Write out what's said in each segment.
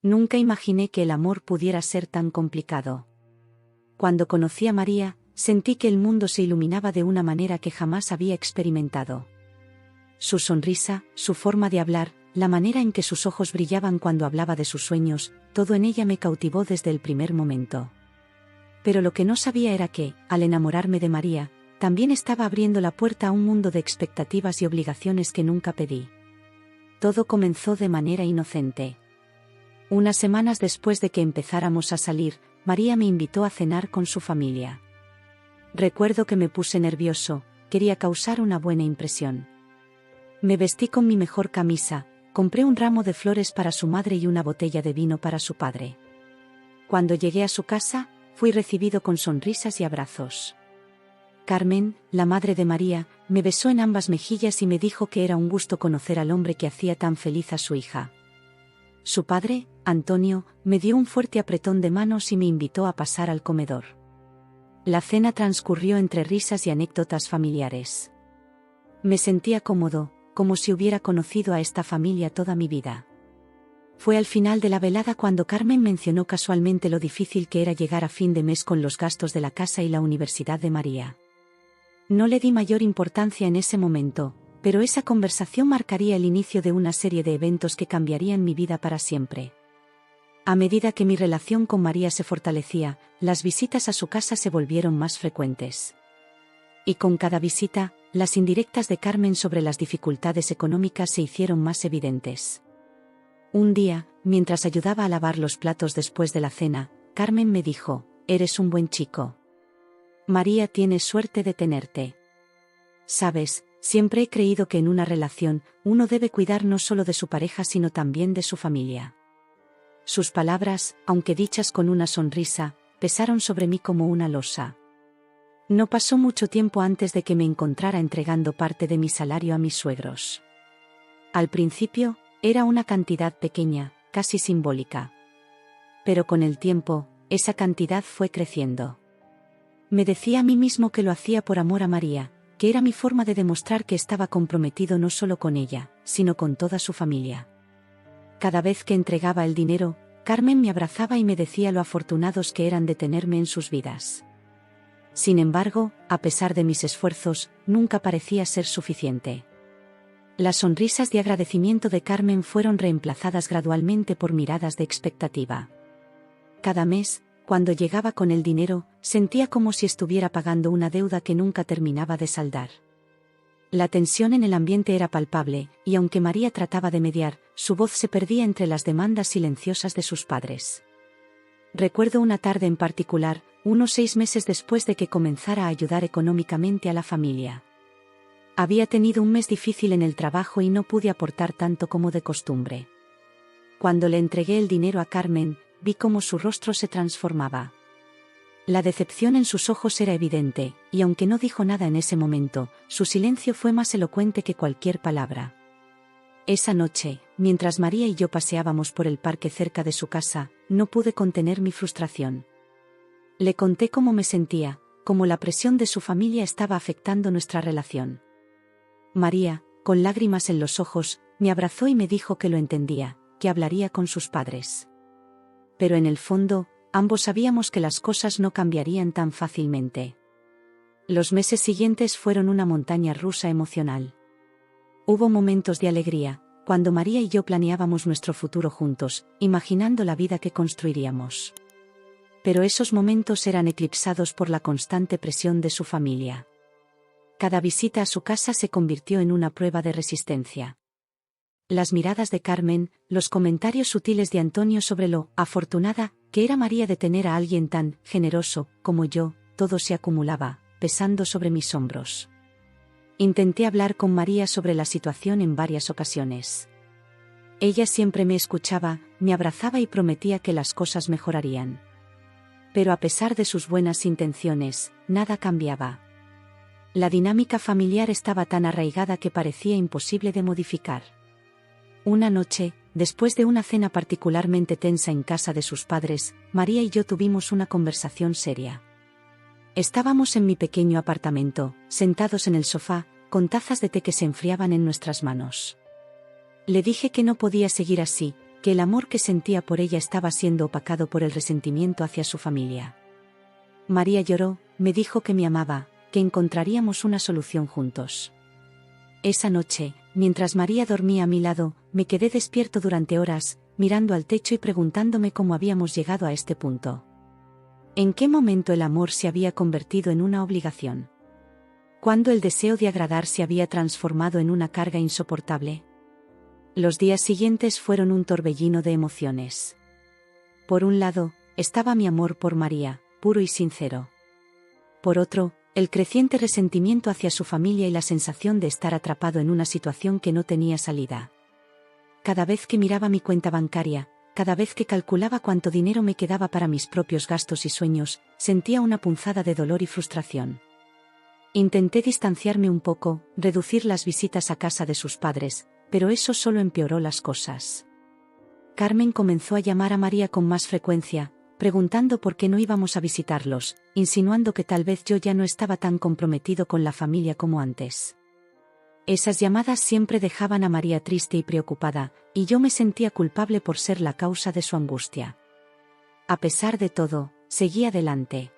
Nunca imaginé que el amor pudiera ser tan complicado. Cuando conocí a María, sentí que el mundo se iluminaba de una manera que jamás había experimentado. Su sonrisa, su forma de hablar, la manera en que sus ojos brillaban cuando hablaba de sus sueños, todo en ella me cautivó desde el primer momento. Pero lo que no sabía era que, al enamorarme de María, también estaba abriendo la puerta a un mundo de expectativas y obligaciones que nunca pedí. Todo comenzó de manera inocente. Unas semanas después de que empezáramos a salir, María me invitó a cenar con su familia. Recuerdo que me puse nervioso, quería causar una buena impresión. Me vestí con mi mejor camisa, compré un ramo de flores para su madre y una botella de vino para su padre. Cuando llegué a su casa, fui recibido con sonrisas y abrazos. Carmen, la madre de María, me besó en ambas mejillas y me dijo que era un gusto conocer al hombre que hacía tan feliz a su hija. Su padre, Antonio, me dio un fuerte apretón de manos y me invitó a pasar al comedor. La cena transcurrió entre risas y anécdotas familiares. Me sentía cómodo, como si hubiera conocido a esta familia toda mi vida. Fue al final de la velada cuando Carmen mencionó casualmente lo difícil que era llegar a fin de mes con los gastos de la casa y la universidad de María. No le di mayor importancia en ese momento, pero esa conversación marcaría el inicio de una serie de eventos que cambiarían mi vida para siempre. A medida que mi relación con María se fortalecía, las visitas a su casa se volvieron más frecuentes. Y con cada visita, las indirectas de Carmen sobre las dificultades económicas se hicieron más evidentes. Un día, mientras ayudaba a lavar los platos después de la cena, Carmen me dijo: «Eres un buen chico. María tiene suerte de tenerte. Sabes, siempre he creído que en una relación, uno debe cuidar no solo de su pareja sino también de su familia». Sus palabras, aunque dichas con una sonrisa, pesaron sobre mí como una losa. No pasó mucho tiempo antes de que me encontrara entregando parte de mi salario a mis suegros. Al principio, era una cantidad pequeña, casi simbólica. Pero con el tiempo, esa cantidad fue creciendo. Me decía a mí mismo que lo hacía por amor a María, que era mi forma de demostrar que estaba comprometido no solo con ella, sino con toda su familia. Cada vez que entregaba el dinero, Carmen me abrazaba y me decía lo afortunados que eran de tenerme en sus vidas. Sin embargo, a pesar de mis esfuerzos, nunca parecía ser suficiente. Las sonrisas de agradecimiento de Carmen fueron reemplazadas gradualmente por miradas de expectativa. Cada mes, cuando llegaba con el dinero, sentía como si estuviera pagando una deuda que nunca terminaba de saldar. La tensión en el ambiente era palpable, y aunque María trataba de mediar, su voz se perdía entre las demandas silenciosas de sus padres. Recuerdo una tarde en particular, unos 6 meses después de que comenzara a ayudar económicamente a la familia. Había tenido un mes difícil en el trabajo y no pude aportar tanto como de costumbre. Cuando le entregué el dinero a Carmen, vi cómo su rostro se transformaba. La decepción en sus ojos era evidente, y aunque no dijo nada en ese momento, su silencio fue más elocuente que cualquier palabra. Esa noche, mientras María y yo paseábamos por el parque cerca de su casa, no pude contener mi frustración. Le conté cómo me sentía, cómo la presión de su familia estaba afectando nuestra relación. María, con lágrimas en los ojos, me abrazó y me dijo que lo entendía, que hablaría con sus padres. Pero en el fondo, ambos sabíamos que las cosas no cambiarían tan fácilmente. Los meses siguientes fueron una montaña rusa emocional. Hubo momentos de alegría, cuando María y yo planeábamos nuestro futuro juntos, imaginando la vida que construiríamos. Pero esos momentos eran eclipsados por la constante presión de su familia. Cada visita a su casa se convirtió en una prueba de resistencia. Las miradas de Carmen, los comentarios sutiles de Antonio sobre lo afortunada que era María de tener a alguien tan generoso como yo, todo se acumulaba, pesando sobre mis hombros. Intenté hablar con María sobre la situación en varias ocasiones. Ella siempre me escuchaba, me abrazaba y prometía que las cosas mejorarían. Pero a pesar de sus buenas intenciones, nada cambiaba. La dinámica familiar estaba tan arraigada que parecía imposible de modificar. Una noche, después de una cena particularmente tensa en casa de sus padres, María y yo tuvimos una conversación seria. Estábamos en mi pequeño apartamento, sentados en el sofá, con tazas de té que se enfriaban en nuestras manos. Le dije que no podía seguir así, que el amor que sentía por ella estaba siendo opacado por el resentimiento hacia su familia. María lloró, me dijo que me amaba, que encontraríamos una solución juntos. Esa noche, mientras María dormía a mi lado, me quedé despierto durante horas, mirando al techo y preguntándome cómo habíamos llegado a este punto. ¿En qué momento el amor se había convertido en una obligación? ¿Cuándo el deseo de agradar se había transformado en una carga insoportable? Los días siguientes fueron un torbellino de emociones. Por un lado, estaba mi amor por María, puro y sincero. Por otro, el creciente resentimiento hacia su familia y la sensación de estar atrapado en una situación que no tenía salida. Cada vez que miraba mi cuenta bancaria, cada vez que calculaba cuánto dinero me quedaba para mis propios gastos y sueños, sentía una punzada de dolor y frustración. Intenté distanciarme un poco, reducir las visitas a casa de sus padres, pero eso solo empeoró las cosas. Carmen comenzó a llamar a María con más frecuencia, preguntando por qué no íbamos a visitarlos, insinuando que tal vez yo ya no estaba tan comprometido con la familia como antes. Esas llamadas siempre dejaban a María triste y preocupada, y yo me sentía culpable por ser la causa de su angustia. A pesar de todo, seguí adelante.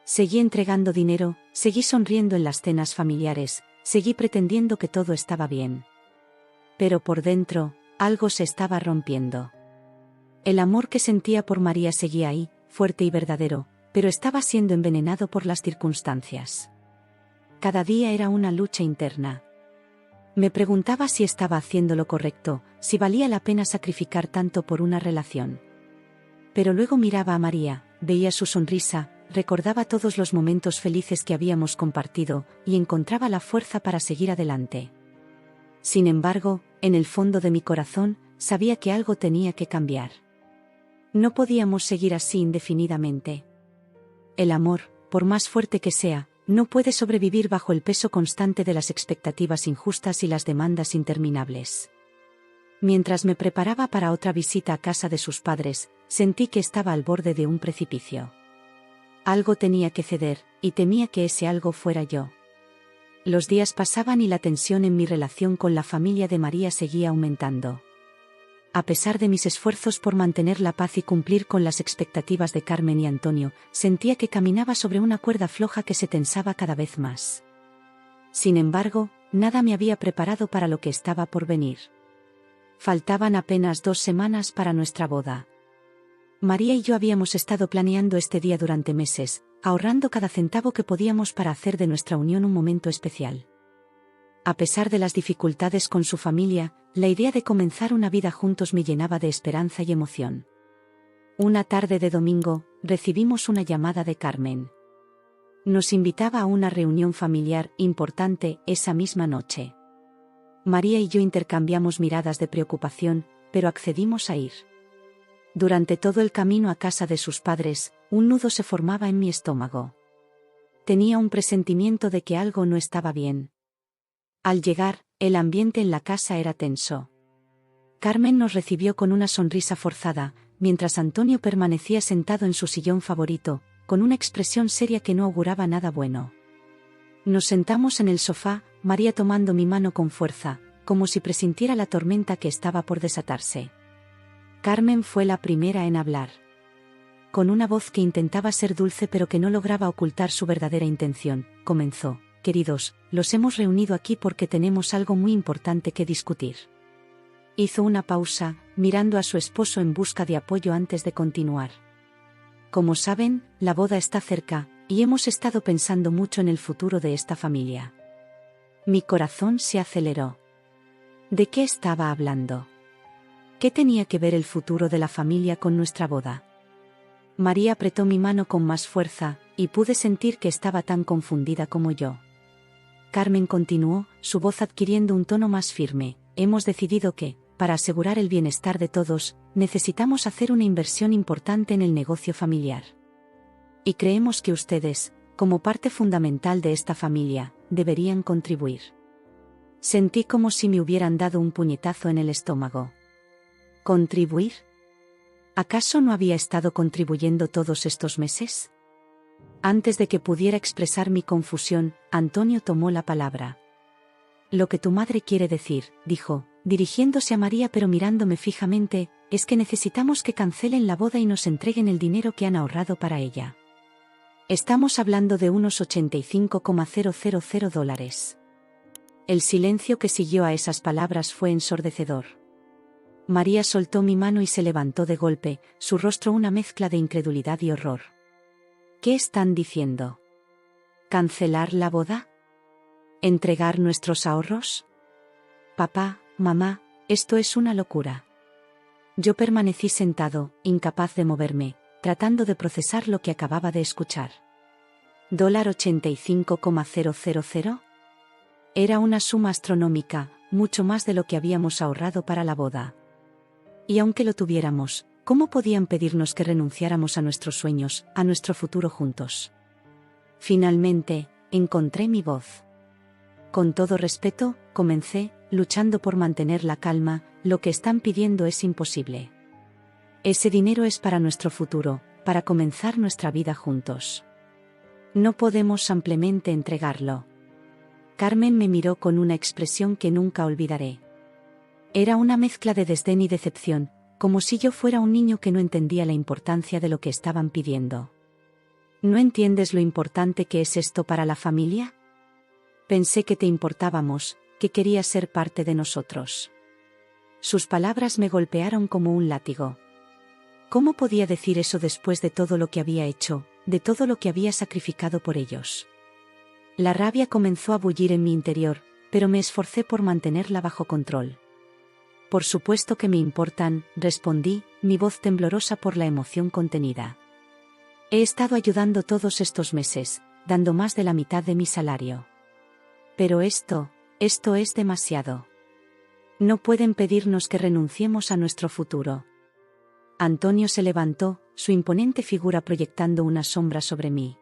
Seguí entregando dinero, seguí sonriendo en las cenas familiares, seguí pretendiendo que todo estaba bien. Pero por dentro, algo se estaba rompiendo. El amor que sentía por María seguía ahí, fuerte y verdadero, pero estaba siendo envenenado por las circunstancias. Cada día era una lucha interna. Me preguntaba si estaba haciendo lo correcto, si valía la pena sacrificar tanto por una relación. Pero luego miraba a María, veía su sonrisa, recordaba todos los momentos felices que habíamos compartido, y encontraba la fuerza para seguir adelante. Sin embargo, en el fondo de mi corazón, sabía que algo tenía que cambiar. No podíamos seguir así indefinidamente. El amor, por más fuerte que sea, no puede sobrevivir bajo el peso constante de las expectativas injustas y las demandas interminables. Mientras me preparaba para otra visita a casa de sus padres, sentí que estaba al borde de un precipicio. Algo tenía que ceder, y temía que ese algo fuera yo. Los días pasaban y la tensión en mi relación con la familia de María seguía aumentando. A pesar de mis esfuerzos por mantener la paz y cumplir con las expectativas de Carmen y Antonio, sentía que caminaba sobre una cuerda floja que se tensaba cada vez más. Sin embargo, nada me había preparado para lo que estaba por venir. Faltaban apenas 2 semanas para nuestra boda. María y yo habíamos estado planeando este día durante meses, ahorrando cada centavo que podíamos para hacer de nuestra unión un momento especial. A pesar de las dificultades con su familia, la idea de comenzar una vida juntos me llenaba de esperanza y emoción. Una tarde de domingo, recibimos una llamada de Carmen. Nos invitaba a una reunión familiar importante esa misma noche. María y yo intercambiamos miradas de preocupación, pero accedimos a ir. Durante todo el camino a casa de sus padres, un nudo se formaba en mi estómago. Tenía un presentimiento de que algo no estaba bien. Al llegar, el ambiente en la casa era tenso. Carmen nos recibió con una sonrisa forzada, mientras Antonio permanecía sentado en su sillón favorito, con una expresión seria que no auguraba nada bueno. Nos sentamos en el sofá, María tomando mi mano con fuerza, como si presintiera la tormenta que estaba por desatarse. Carmen fue la primera en hablar. Con una voz que intentaba ser dulce pero que no lograba ocultar su verdadera intención, comenzó: «Queridos, los hemos reunido aquí porque tenemos algo muy importante que discutir». Hizo una pausa, mirando a su esposo en busca de apoyo antes de continuar. «Como saben, la boda está cerca, y hemos estado pensando mucho en el futuro de esta familia». Mi corazón se aceleró. ¿De qué estaba hablando? ¿Qué tenía que ver el futuro de la familia con nuestra boda? María apretó mi mano con más fuerza, y pude sentir que estaba tan confundida como yo. Carmen continuó, su voz adquiriendo un tono más firme: «Hemos decidido que, para asegurar el bienestar de todos, necesitamos hacer una inversión importante en el negocio familiar. Y creemos que ustedes, como parte fundamental de esta familia, deberían contribuir». Sentí como si me hubieran dado un puñetazo en el estómago. ¿Contribuir? ¿Acaso no había estado contribuyendo todos estos meses? Antes de que pudiera expresar mi confusión, Antonio tomó la palabra. «Lo que tu madre quiere decir», dijo, dirigiéndose a María pero mirándome fijamente, es que necesitamos que cancelen la boda y nos entreguen el dinero que han ahorrado para ella. Estamos hablando de unos $85,000. El silencio que siguió a esas palabras fue ensordecedor. María soltó mi mano y se levantó de golpe, su rostro una mezcla de incredulidad y horror. ¿Qué están diciendo? ¿Cancelar la boda? ¿Entregar nuestros ahorros? Papá, mamá, esto es una locura. Yo permanecí sentado, incapaz de moverme, tratando de procesar lo que acababa de escuchar. $85,000. Era una suma astronómica, mucho más de lo que habíamos ahorrado para la boda. Y aunque lo tuviéramos, ¿cómo podían pedirnos que renunciáramos a nuestros sueños, a nuestro futuro juntos? Finalmente, encontré mi voz. Con todo respeto, comencé, luchando por mantener la calma, lo que están pidiendo es imposible. Ese dinero es para nuestro futuro, para comenzar nuestra vida juntos. No podemos ampliamente entregarlo. Carmen me miró con una expresión que nunca olvidaré. Era una mezcla de desdén y decepción, como si yo fuera un niño que no entendía la importancia de lo que estaban pidiendo. ¿No entiendes lo importante que es esto para la familia? Pensé que te importábamos, que querías ser parte de nosotros. Sus palabras me golpearon como un látigo. ¿Cómo podía decir eso después de todo lo que había hecho, de todo lo que había sacrificado por ellos? La rabia comenzó a bullir en mi interior, pero me esforcé por mantenerla bajo control. Por supuesto que me importan, respondí, mi voz temblorosa por la emoción contenida. He estado ayudando todos estos meses, dando más de la mitad de mi salario. Pero esto es demasiado. No pueden pedirnos que renunciemos a nuestro futuro. Antonio se levantó, su imponente figura proyectando una sombra sobre mí.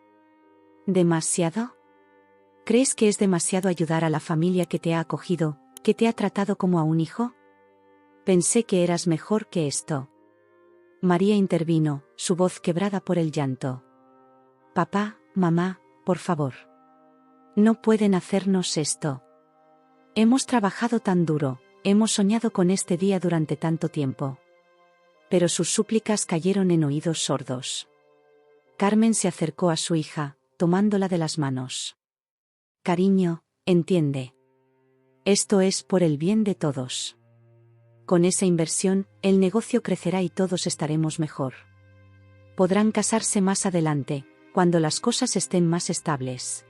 ¿Demasiado? ¿Crees que es demasiado ayudar a la familia que te ha acogido, que te ha tratado como a un hijo? Pensé que eras mejor que esto. María intervino, su voz quebrada por el llanto. Papá, mamá, por favor. No pueden hacernos esto. Hemos trabajado tan duro, hemos soñado con este día durante tanto tiempo. Pero sus súplicas cayeron en oídos sordos. Carmen se acercó a su hija, tomándola de las manos. Cariño, entiende. Esto es por el bien de todos. Con esa inversión, el negocio crecerá y todos estaremos mejor. Podrán casarse más adelante, cuando las cosas estén más estables.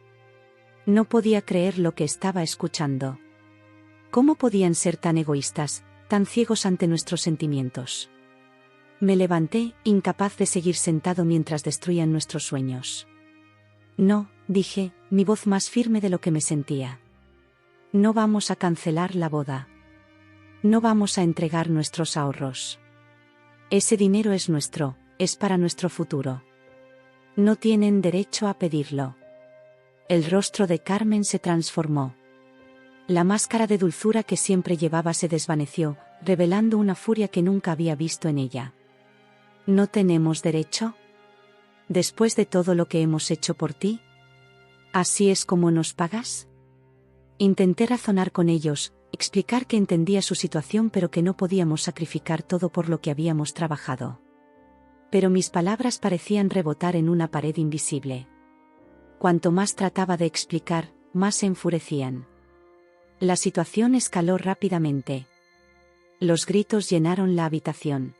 No podía creer lo que estaba escuchando. ¿Cómo podían ser tan egoístas, tan ciegos ante nuestros sentimientos? Me levanté, incapaz de seguir sentado mientras destruían nuestros sueños. No, dije, mi voz más firme de lo que me sentía. No vamos a cancelar la boda. No vamos a entregar nuestros ahorros. Ese dinero es nuestro, es para nuestro futuro. No tienen derecho a pedirlo. El rostro de Carmen se transformó. La máscara de dulzura que siempre llevaba se desvaneció, revelando una furia que nunca había visto en ella. ¿No tenemos derecho? Después de todo lo que hemos hecho por ti. ¿Así es como nos pagas? Intenté razonar con ellos, explicar que entendía su situación pero que no podíamos sacrificar todo por lo que habíamos trabajado. Pero mis palabras parecían rebotar en una pared invisible. Cuanto más trataba de explicar, más se enfurecían. La situación escaló rápidamente. Los gritos llenaron la habitación.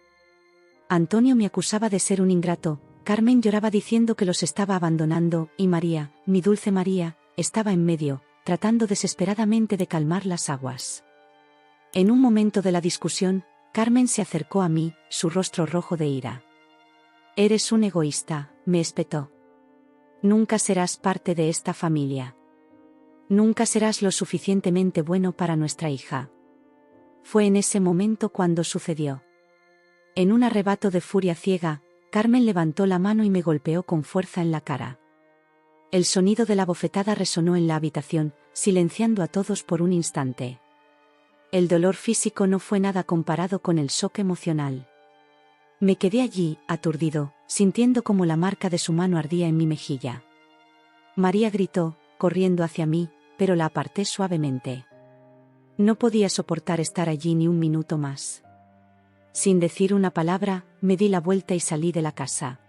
Antonio me acusaba de ser un ingrato, Carmen lloraba diciendo que los estaba abandonando, y María, mi dulce María, estaba en medio, tratando desesperadamente de calmar las aguas. En un momento de la discusión, Carmen se acercó a mí, su rostro rojo de ira. Eres un egoísta, me espetó. Nunca serás parte de esta familia. Nunca serás lo suficientemente bueno para nuestra hija. Fue en ese momento cuando sucedió. En un arrebato de furia ciega, Carmen levantó la mano y me golpeó con fuerza en la cara. El sonido de la bofetada resonó en la habitación, silenciando a todos por un instante. El dolor físico no fue nada comparado con el shock emocional. Me quedé allí, aturdido, sintiendo como la marca de su mano ardía en mi mejilla. María gritó, corriendo hacia mí, pero la aparté suavemente. No podía soportar estar allí ni un minuto más. Sin decir una palabra, me di la vuelta y salí de la casa.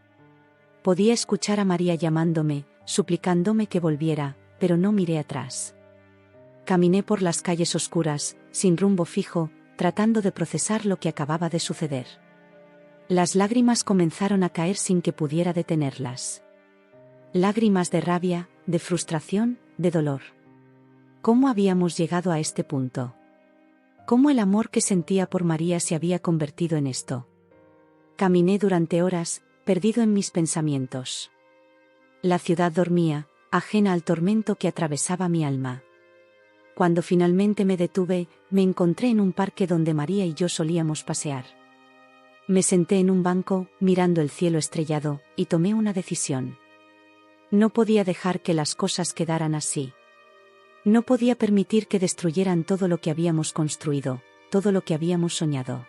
Podía escuchar a María llamándome, suplicándome que volviera, pero no miré atrás. Caminé por las calles oscuras, sin rumbo fijo, tratando de procesar lo que acababa de suceder. Las lágrimas comenzaron a caer sin que pudiera detenerlas. Lágrimas de rabia, de frustración, de dolor. ¿Cómo habíamos llegado a este punto? ¿Cómo el amor que sentía por María se había convertido en esto? Caminé durante horas, perdido en mis pensamientos. La ciudad dormía, ajena al tormento que atravesaba mi alma. Cuando finalmente me detuve, me encontré en un parque donde María y yo solíamos pasear. Me senté en un banco, mirando el cielo estrellado, y tomé una decisión. No podía dejar que las cosas quedaran así. No podía permitir que destruyeran todo lo que habíamos construido, todo lo que habíamos soñado.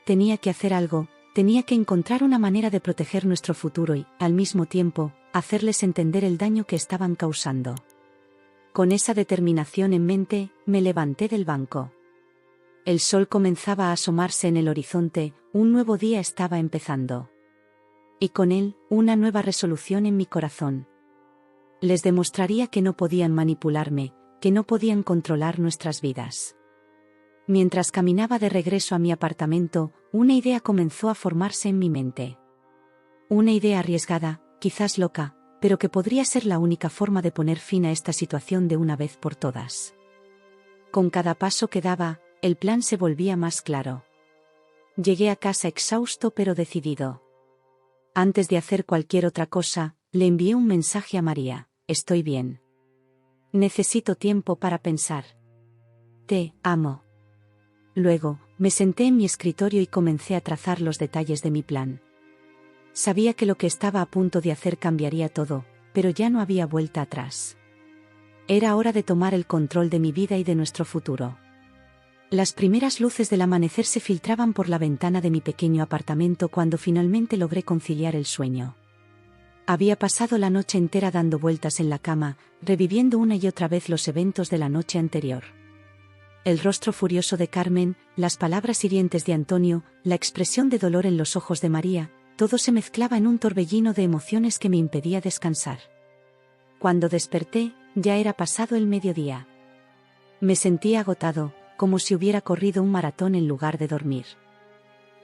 Tenía que hacer algo, tenía que encontrar una manera de proteger nuestro futuro y, al mismo tiempo, hacerles entender el daño que estaban causando. Con esa determinación en mente, me levanté del banco. El sol comenzaba a asomarse en el horizonte, un nuevo día estaba empezando. Y con él, una nueva resolución en mi corazón. Les demostraría que no podían manipularme, que no podían controlar nuestras vidas. Mientras caminaba de regreso a mi apartamento, una idea comenzó a formarse en mi mente. Una idea arriesgada, quizás loca, pero que podría ser la única forma de poner fin a esta situación de una vez por todas. Con cada paso que daba, el plan se volvía más claro. Llegué a casa exhausto pero decidido. Antes de hacer cualquier otra cosa, le envié un mensaje a María: estoy bien. Necesito tiempo para pensar. Te amo. Luego, me senté en mi escritorio y comencé a trazar los detalles de mi plan. Sabía que lo que estaba a punto de hacer cambiaría todo, pero ya no había vuelta atrás. Era hora de tomar el control de mi vida y de nuestro futuro. Las primeras luces del amanecer se filtraban por la ventana de mi pequeño apartamento cuando finalmente logré conciliar el sueño. Había pasado la noche entera dando vueltas en la cama, reviviendo una y otra vez los eventos de la noche anterior. El rostro furioso de Carmen, las palabras hirientes de Antonio, la expresión de dolor en los ojos de María, todo se mezclaba en un torbellino de emociones que me impedía descansar. Cuando desperté, ya era pasado el mediodía. Me sentía agotado, como si hubiera corrido un maratón en lugar de dormir.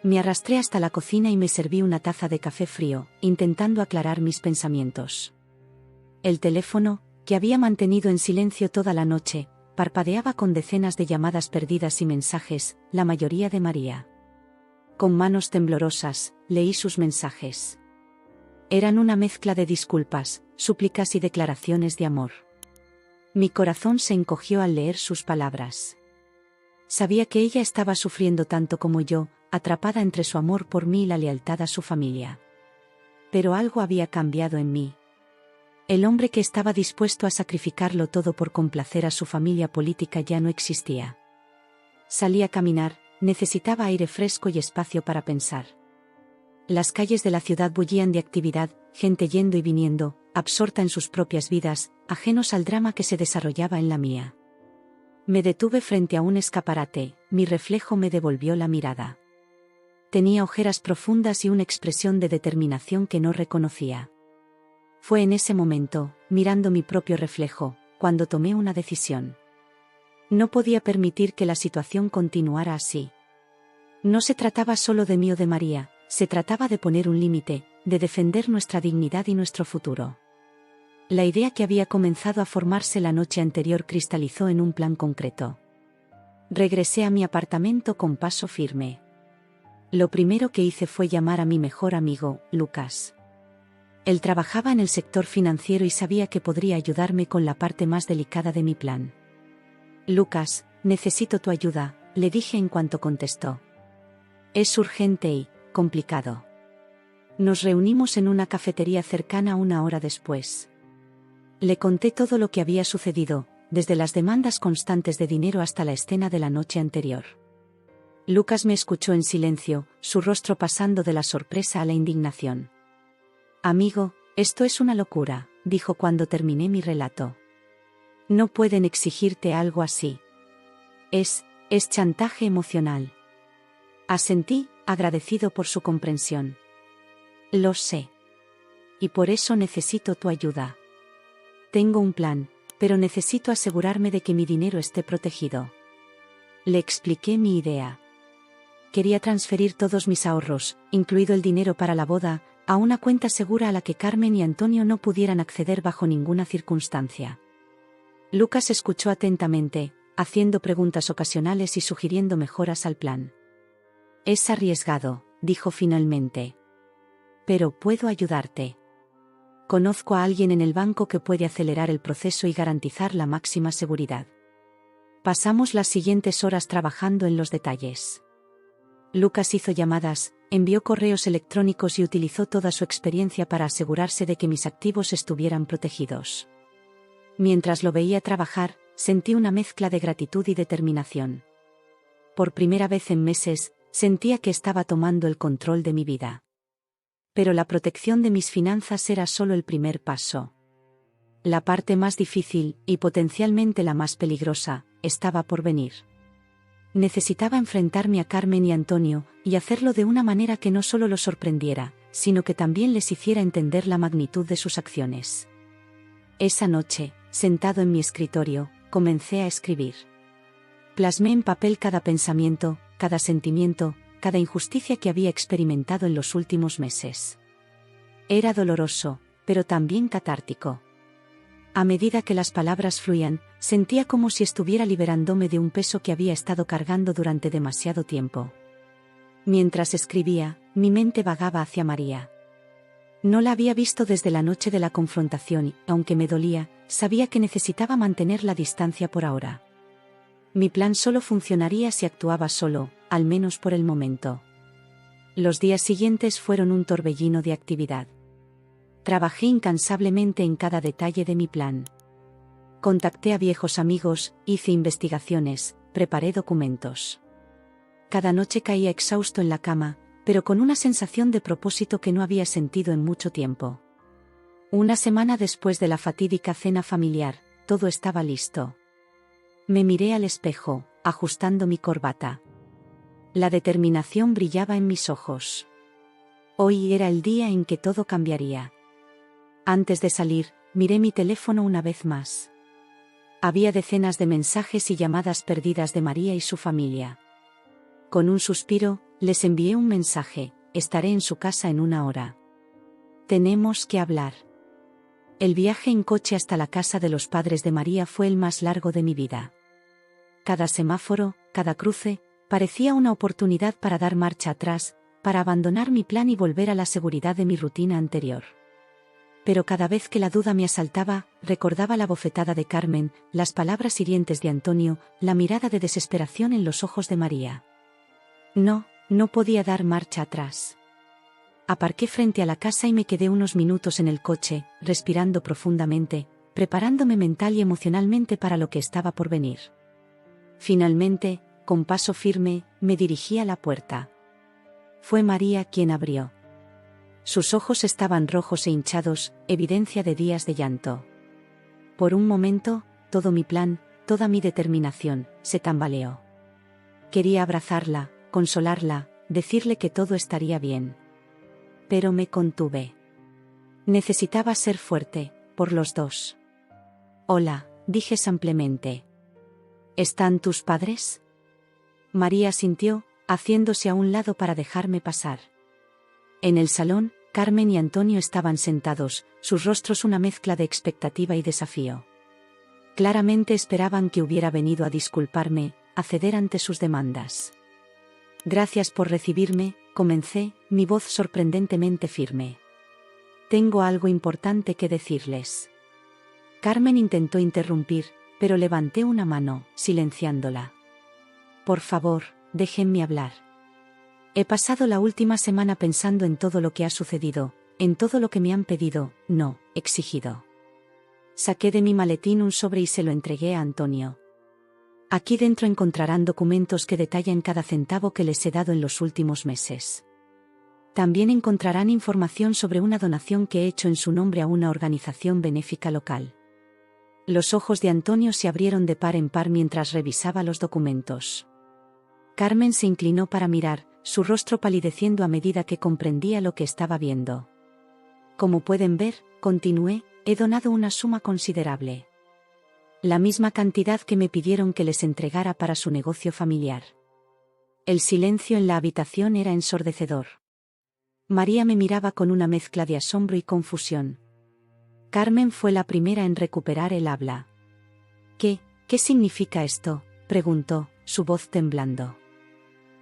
Me arrastré hasta la cocina y me serví una taza de café frío, intentando aclarar mis pensamientos. El teléfono, que había mantenido en silencio toda la noche, parpadeaba con decenas de llamadas perdidas y mensajes, la mayoría de María. Con manos temblorosas, leí sus mensajes. Eran una mezcla de disculpas, súplicas y declaraciones de amor. Mi corazón se encogió al leer sus palabras. Sabía que ella estaba sufriendo tanto como yo, atrapada entre su amor por mí y la lealtad a su familia. Pero algo había cambiado en mí. El hombre que estaba dispuesto a sacrificarlo todo por complacer a su familia política ya no existía. Salí a caminar, necesitaba aire fresco y espacio para pensar. Las calles de la ciudad bullían de actividad, gente yendo y viniendo, absorta en sus propias vidas, ajenos al drama que se desarrollaba en la mía. Me detuve frente a un escaparate, mi reflejo me devolvió la mirada. Tenía ojeras profundas y una expresión de determinación que no reconocía. Fue en ese momento, mirando mi propio reflejo, cuando tomé una decisión. No podía permitir que la situación continuara así. No se trataba solo de mí o de María, se trataba de poner un límite, de defender nuestra dignidad y nuestro futuro. La idea que había comenzado a formarse la noche anterior cristalizó en un plan concreto. Regresé a mi apartamento con paso firme. Lo primero que hice fue llamar a mi mejor amigo, Lucas. Él trabajaba en el sector financiero y sabía que podría ayudarme con la parte más delicada de mi plan. Lucas, necesito tu ayuda, le dije en cuanto contestó. Es urgente y complicado. Nos reunimos en una cafetería cercana una hora después. Le conté todo lo que había sucedido, desde las demandas constantes de dinero hasta la escena de la noche anterior. Lucas me escuchó en silencio, su rostro pasando de la sorpresa a la indignación. Amigo, esto es una locura, dijo cuando terminé mi relato. No pueden exigirte algo así. Es chantaje emocional. Asentí, agradecido por su comprensión. Lo sé. Y por eso necesito tu ayuda. Tengo un plan, pero necesito asegurarme de que mi dinero esté protegido. Le expliqué mi idea. Quería transferir todos mis ahorros, incluido el dinero para la boda, a una cuenta segura a la que Carmen y Antonio no pudieran acceder bajo ninguna circunstancia. Lucas escuchó atentamente, haciendo preguntas ocasionales y sugiriendo mejoras al plan. Es arriesgado, dijo finalmente. Pero puedo ayudarte. Conozco a alguien en el banco que puede acelerar el proceso y garantizar la máxima seguridad. Pasamos las siguientes horas trabajando en los detalles. Lucas hizo llamadas, envió correos electrónicos y utilizó toda su experiencia para asegurarse de que mis activos estuvieran protegidos. Mientras lo veía trabajar, sentí una mezcla de gratitud y determinación. Por primera vez en meses, sentía que estaba tomando el control de mi vida. Pero la protección de mis finanzas era solo el primer paso. La parte más difícil, y potencialmente la más peligrosa, estaba por venir. Necesitaba enfrentarme a Carmen y Antonio, y hacerlo de una manera que no solo los sorprendiera, sino que también les hiciera entender la magnitud de sus acciones. Esa noche, sentado en mi escritorio, comencé a escribir. Plasmé en papel cada pensamiento, cada sentimiento, cada injusticia que había experimentado en los últimos meses. Era doloroso, pero también catártico. A medida que las palabras fluían, sentía como si estuviera liberándome de un peso que había estado cargando durante demasiado tiempo. Mientras escribía, mi mente vagaba hacia María. No la había visto desde la noche de la confrontación y, aunque me dolía, sabía que necesitaba mantener la distancia por ahora. Mi plan solo funcionaría si actuaba solo, al menos por el momento. Los días siguientes fueron un torbellino de actividad. Trabajé incansablemente en cada detalle de mi plan. Contacté a viejos amigos, hice investigaciones, preparé documentos. Cada noche caía exhausto en la cama, pero con una sensación de propósito que no había sentido en mucho tiempo. Una semana después de la fatídica cena familiar, todo estaba listo. Me miré al espejo, ajustando mi corbata. La determinación brillaba en mis ojos. Hoy era el día en que todo cambiaría. Antes de salir, miré mi teléfono una vez más. Había decenas de mensajes y llamadas perdidas de María y su familia. Con un suspiro, les envié un mensaje: estaré en su casa en 1 hora. Tenemos que hablar. El viaje en coche hasta la casa de los padres de María fue el más largo de mi vida. Cada semáforo, cada cruce, parecía una oportunidad para dar marcha atrás, para abandonar mi plan y volver a la seguridad de mi rutina anterior. Pero cada vez que la duda me asaltaba, recordaba la bofetada de Carmen, las palabras hirientes de Antonio, la mirada de desesperación en los ojos de María. No podía dar marcha atrás. Aparqué frente a la casa y me quedé unos minutos en el coche, respirando profundamente, preparándome mental y emocionalmente para lo que estaba por venir. Finalmente, con paso firme, me dirigí a la puerta. Fue María quien abrió. Sus ojos estaban rojos e hinchados, evidencia de días de llanto. Por un momento, todo mi plan, toda mi determinación, se tambaleó. Quería abrazarla, consolarla, decirle que todo estaría bien. Pero me contuve. Necesitaba ser fuerte, por los dos. Hola, dije simplemente. ¿Están tus padres? María asintió, haciéndose a un lado para dejarme pasar. En el salón, Carmen y Antonio estaban sentados, sus rostros una mezcla de expectativa y desafío. Claramente esperaban que hubiera venido a disculparme, a ceder ante sus demandas. Gracias por recibirme, comencé, mi voz sorprendentemente firme. Tengo algo importante que decirles. Carmen intentó interrumpir, pero levanté una mano, silenciándola. Por favor, déjenme hablar. He pasado la última semana pensando en todo lo que ha sucedido, en todo lo que me han pedido, no, exigido. Saqué de mi maletín un sobre y se lo entregué a Antonio. Aquí dentro encontrarán documentos que detallan cada centavo que les he dado en los últimos meses. También encontrarán información sobre una donación que he hecho en su nombre a una organización benéfica local. Los ojos de Antonio se abrieron de par en par mientras revisaba los documentos. Carmen se inclinó para mirar, su rostro palideciendo a medida que comprendía lo que estaba viendo. Como pueden ver, continué, he donado una suma considerable. La misma cantidad que me pidieron que les entregara para su negocio familiar. El silencio en la habitación era ensordecedor. María me miraba con una mezcla de asombro y confusión. Carmen fue la primera en recuperar el habla. ¿Qué significa esto?, preguntó, su voz temblando.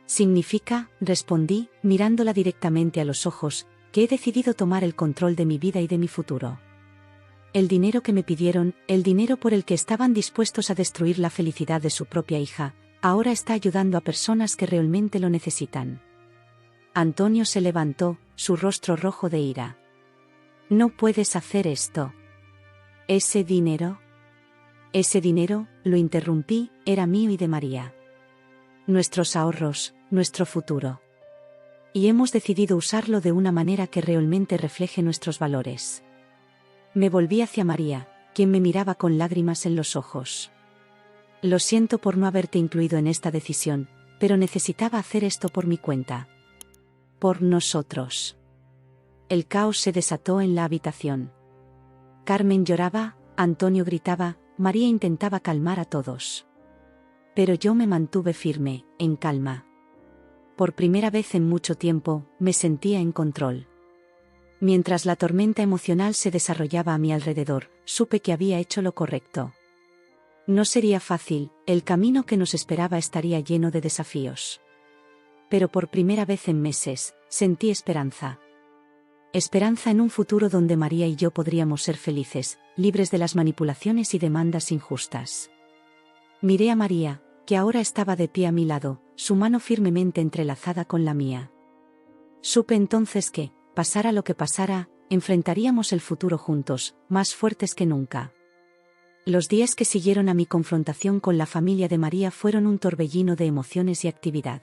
Significa, respondí, mirándola directamente a los ojos, que he decidido tomar el control de mi vida y de mi futuro. El dinero que me pidieron, el dinero por el que estaban dispuestos a destruir la felicidad de su propia hija, ahora está ayudando a personas que realmente lo necesitan. Antonio se levantó, su rostro rojo de ira. No puedes hacer esto. ¿Ese dinero? Ese dinero, lo interrumpí, era mío y de María. Nuestros ahorros, nuestro futuro. Y hemos decidido usarlo de una manera que realmente refleje nuestros valores. Me volví hacia María, quien me miraba con lágrimas en los ojos. Lo siento por no haberte incluido en esta decisión, pero necesitaba hacer esto por mi cuenta. Por nosotros. El caos se desató en la habitación. Carmen lloraba, Antonio gritaba, María intentaba calmar a todos. Pero yo me mantuve firme, en calma. Por primera vez en mucho tiempo, me sentía en control. Mientras la tormenta emocional se desarrollaba a mi alrededor, supe que había hecho lo correcto. No sería fácil, el camino que nos esperaba estaría lleno de desafíos. Pero por primera vez en meses, sentí esperanza. Esperanza en un futuro donde María y yo podríamos ser felices, libres de las manipulaciones y demandas injustas. Miré a María, que ahora estaba de pie a mi lado, su mano firmemente entrelazada con la mía. Supe entonces que, pasara lo que pasara, enfrentaríamos el futuro juntos, más fuertes que nunca. Los días que siguieron a mi confrontación con la familia de María fueron un torbellino de emociones y actividad.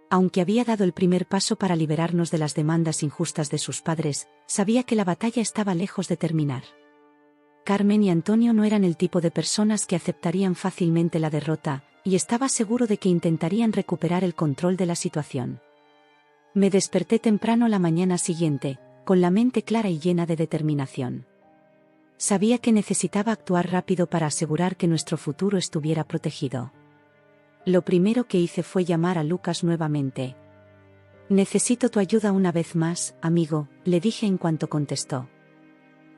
Aunque había dado el primer paso para liberarnos de las demandas injustas de sus padres, sabía que la batalla estaba lejos de terminar. Carmen y Antonio no eran el tipo de personas que aceptarían fácilmente la derrota, y estaba seguro de que intentarían recuperar el control de la situación. Me desperté temprano la mañana siguiente, con la mente clara y llena de determinación. Sabía que necesitaba actuar rápido para asegurar que nuestro futuro estuviera protegido. Lo primero que hice fue llamar a Lucas nuevamente. Necesito tu ayuda una vez más, amigo, le dije en cuanto contestó.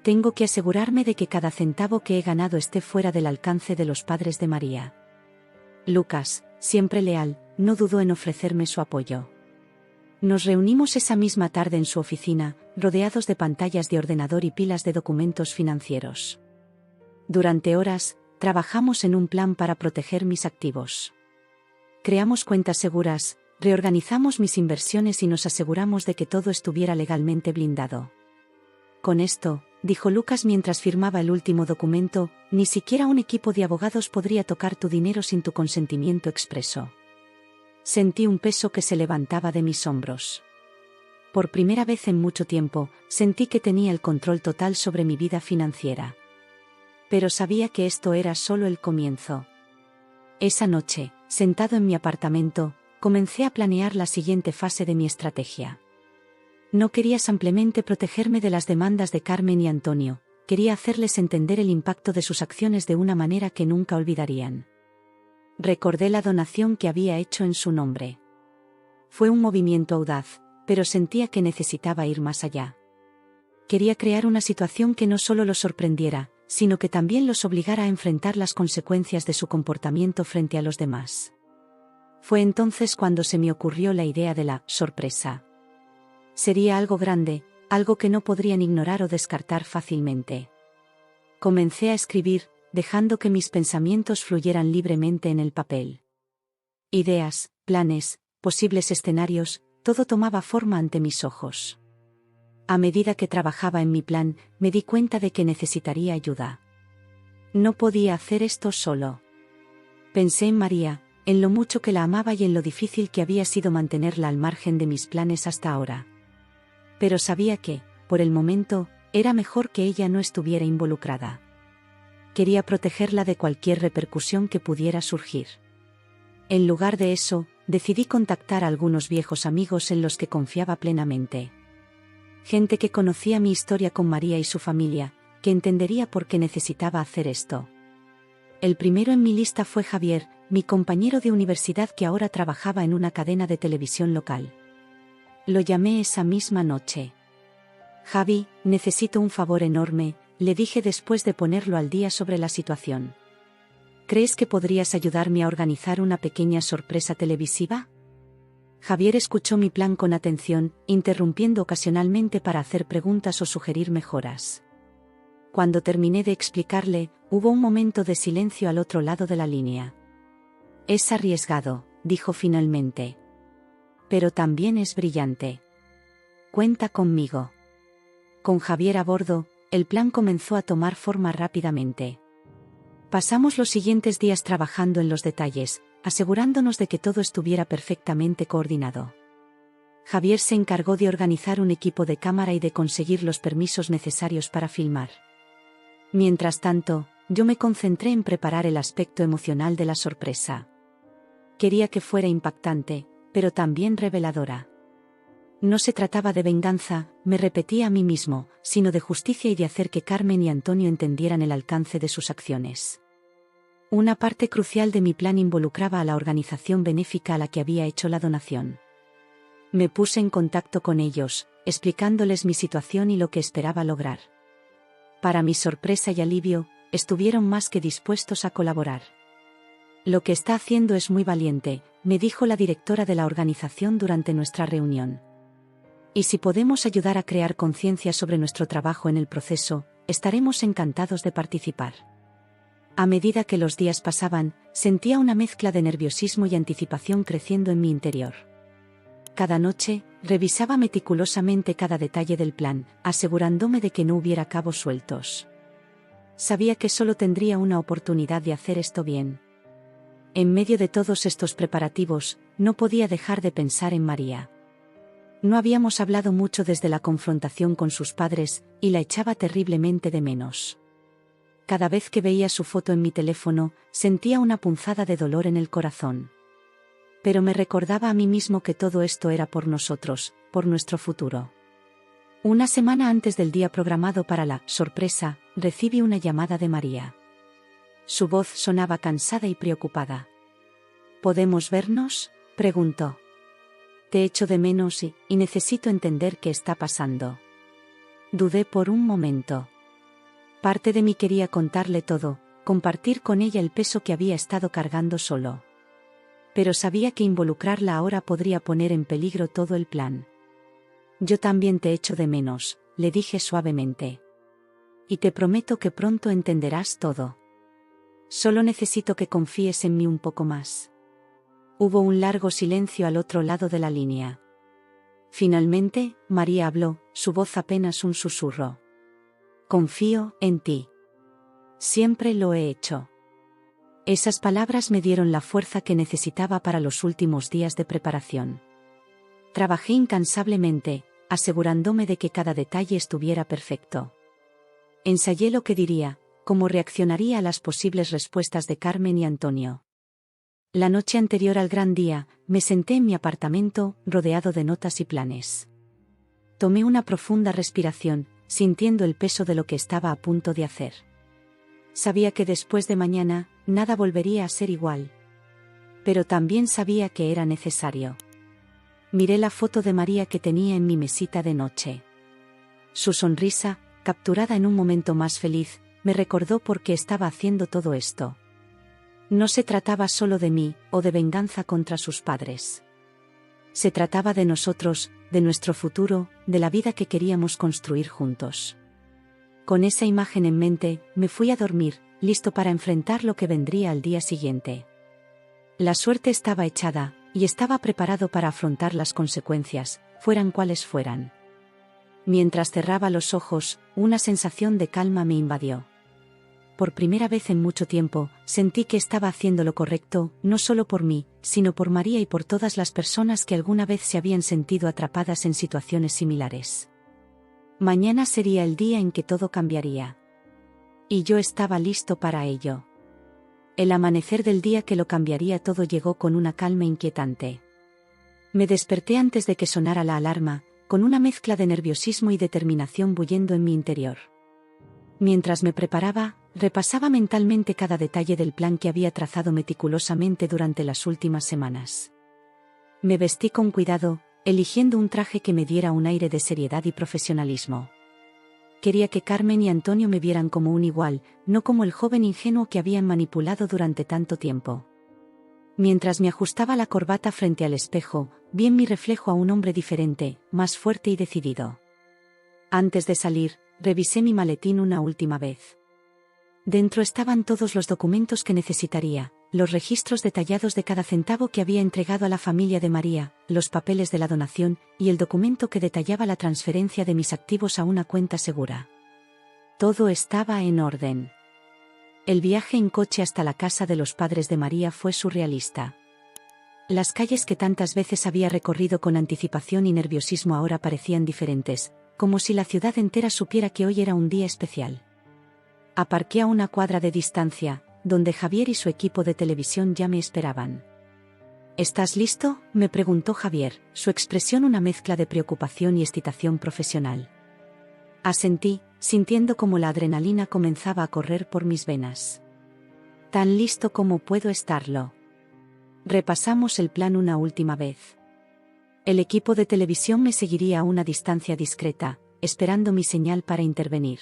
Tengo que asegurarme de que cada centavo que he ganado esté fuera del alcance de los padres de María. Lucas, siempre leal, no dudó en ofrecerme su apoyo. Nos reunimos esa misma tarde en su oficina, rodeados de pantallas de ordenador y pilas de documentos financieros. Durante horas, trabajamos en un plan para proteger mis activos. Creamos cuentas seguras, reorganizamos mis inversiones y nos aseguramos de que todo estuviera legalmente blindado. Con esto, dijo Lucas mientras firmaba el último documento, ni siquiera un equipo de abogados podría tocar tu dinero sin tu consentimiento expreso. Sentí un peso que se levantaba de mis hombros. Por primera vez en mucho tiempo, sentí que tenía el control total sobre mi vida financiera. Pero sabía que esto era solo el comienzo. Esa noche, sentado en mi apartamento, comencé a planear la siguiente fase de mi estrategia. No quería simplemente protegerme de las demandas de Carmen y Antonio, quería hacerles entender el impacto de sus acciones de una manera que nunca olvidarían. Recordé la donación que había hecho en su nombre. Fue un movimiento audaz, pero sentía que necesitaba ir más allá. Quería crear una situación que no solo los sorprendiera, sino que también los obligara a enfrentar las consecuencias de su comportamiento frente a los demás. Fue entonces cuando se me ocurrió la idea de la sorpresa. Sería algo grande, algo que no podrían ignorar o descartar fácilmente. Comencé a escribir, dejando que mis pensamientos fluyeran libremente en el papel. Ideas, planes, posibles escenarios, todo tomaba forma ante mis ojos. A medida que trabajaba en mi plan, me di cuenta de que necesitaría ayuda. No podía hacer esto solo. Pensé en María, en lo mucho que la amaba y en lo difícil que había sido mantenerla al margen de mis planes hasta ahora. Pero sabía que, por el momento, era mejor que ella no estuviera involucrada. quería protegerla de cualquier repercusión que pudiera surgir. En lugar de eso, decidí contactar a algunos viejos amigos en los que confiaba plenamente. Gente que conocía mi historia con María y su familia, que entendería por qué necesitaba hacer esto. El primero en mi lista fue Javier, mi compañero de universidad que ahora trabajaba en una cadena de televisión local. Lo llamé esa misma noche. Javi, necesito un favor enorme, le dije después de ponerlo al día sobre la situación. ¿Crees que podrías ayudarme a organizar una pequeña sorpresa televisiva? Javier escuchó mi plan con atención, interrumpiendo ocasionalmente para hacer preguntas o sugerir mejoras. Cuando terminé de explicarle, hubo un momento de silencio al otro lado de la línea. Es arriesgado, dijo finalmente. Pero también es brillante. Cuenta conmigo. Con Javier a bordo, el plan comenzó a tomar forma rápidamente. Pasamos los siguientes días trabajando en los detalles, asegurándonos de que todo estuviera perfectamente coordinado. Javier se encargó de organizar un equipo de cámara y de conseguir los permisos necesarios para filmar. Mientras tanto, yo me concentré en preparar el aspecto emocional de la sorpresa. Quería que fuera impactante, pero también reveladora. No se trataba de venganza, me repetía a mí mismo, sino de justicia y de hacer que Carmen y Antonio entendieran el alcance de sus acciones. Una parte crucial de mi plan involucraba a la organización benéfica a la que había hecho la donación. Me puse en contacto con ellos, explicándoles mi situación y lo que esperaba lograr. Para mi sorpresa y alivio, estuvieron más que dispuestos a colaborar. Lo que está haciendo es muy valiente, me dijo la directora de la organización durante nuestra reunión. Y si podemos ayudar a crear conciencia sobre nuestro trabajo en el proceso, estaremos encantados de participar. A medida que los días pasaban, sentía una mezcla de nerviosismo y anticipación creciendo en mi interior. Cada noche, revisaba meticulosamente cada detalle del plan, asegurándome de que no hubiera cabos sueltos. Sabía que solo tendría una oportunidad de hacer esto bien. En medio de todos estos preparativos, no podía dejar de pensar en María. No habíamos hablado mucho desde la confrontación con sus padres, y la echaba terriblemente de menos. Cada vez que veía su foto en mi teléfono, sentía una punzada de dolor en el corazón. Pero me recordaba a mí mismo que todo esto era por nosotros, por nuestro futuro. Una semana antes del día programado para la sorpresa, recibí una llamada de María. Su voz sonaba cansada y preocupada. ¿Podemos vernos?, preguntó. Te echo de menos y necesito entender qué está pasando. Dudé por un momento. Parte de mí quería contarle todo, compartir con ella el peso que había estado cargando solo. Pero sabía que involucrarla ahora podría poner en peligro todo el plan. Yo también te echo de menos, le dije suavemente. Y te prometo que pronto entenderás todo. Solo necesito que confíes en mí un poco más. Hubo un largo silencio al otro lado de la línea. Finalmente, María habló, su voz apenas un susurro. Confío en ti. Siempre lo he hecho. Esas palabras me dieron la fuerza que necesitaba para los últimos días de preparación. Trabajé incansablemente, asegurándome de que cada detalle estuviera perfecto. Ensayé lo que diría, cómo reaccionaría a las posibles respuestas de Carmen y Antonio. La noche anterior al gran día, me senté en mi apartamento, rodeado de notas y planes. Tomé una profunda respiración, sintiendo el peso de lo que estaba a punto de hacer. Sabía que después de mañana, nada volvería a ser igual. Pero también sabía que era necesario. Miré la foto de María que tenía en mi mesita de noche. Su sonrisa, capturada en un momento más feliz, me recordó por qué estaba haciendo todo esto. No se trataba solo de mí, o de venganza contra sus padres. Se trataba de nosotros, de nuestro futuro, de la vida que queríamos construir juntos. Con esa imagen en mente, me fui a dormir, listo para enfrentar lo que vendría al día siguiente. La suerte estaba echada, y estaba preparado para afrontar las consecuencias, fueran cuales fueran. Mientras cerraba los ojos, una sensación de calma me invadió. Por primera vez en mucho tiempo, sentí que estaba haciendo lo correcto, no solo por mí, sino por María y por todas las personas que alguna vez se habían sentido atrapadas en situaciones similares. Mañana sería el día en que todo cambiaría. Y yo estaba listo para ello. El amanecer del día que lo cambiaría todo llegó con una calma inquietante. Me desperté antes de que sonara la alarma, con una mezcla de nerviosismo y determinación bullendo en mi interior. Mientras me preparaba, repasaba mentalmente cada detalle del plan que había trazado meticulosamente durante las últimas semanas. Me vestí con cuidado, eligiendo un traje que me diera un aire de seriedad y profesionalismo. Quería que Carmen y Antonio me vieran como un igual, no como el joven ingenuo que habían manipulado durante tanto tiempo. Mientras me ajustaba la corbata frente al espejo, vi en mi reflejo a un hombre diferente, más fuerte y decidido. Antes de salir, revisé mi maletín una última vez. Dentro estaban todos los documentos que necesitaría, los registros detallados de cada centavo que había entregado a la familia de María, los papeles de la donación y el documento que detallaba la transferencia de mis activos a una cuenta segura. Todo estaba en orden. El viaje en coche hasta la casa de los padres de María fue surrealista. Las calles que tantas veces había recorrido con anticipación y nerviosismo ahora parecían diferentes, como si la ciudad entera supiera que hoy era un día especial. Aparqué a una cuadra de distancia, donde Javier y su equipo de televisión ya me esperaban. ¿Estás listo?, me preguntó Javier, su expresión una mezcla de preocupación y excitación profesional. Asentí, sintiendo como la adrenalina comenzaba a correr por mis venas. Tan listo como puedo estarlo. Repasamos el plan una última vez. El equipo de televisión me seguiría a una distancia discreta, esperando mi señal para intervenir.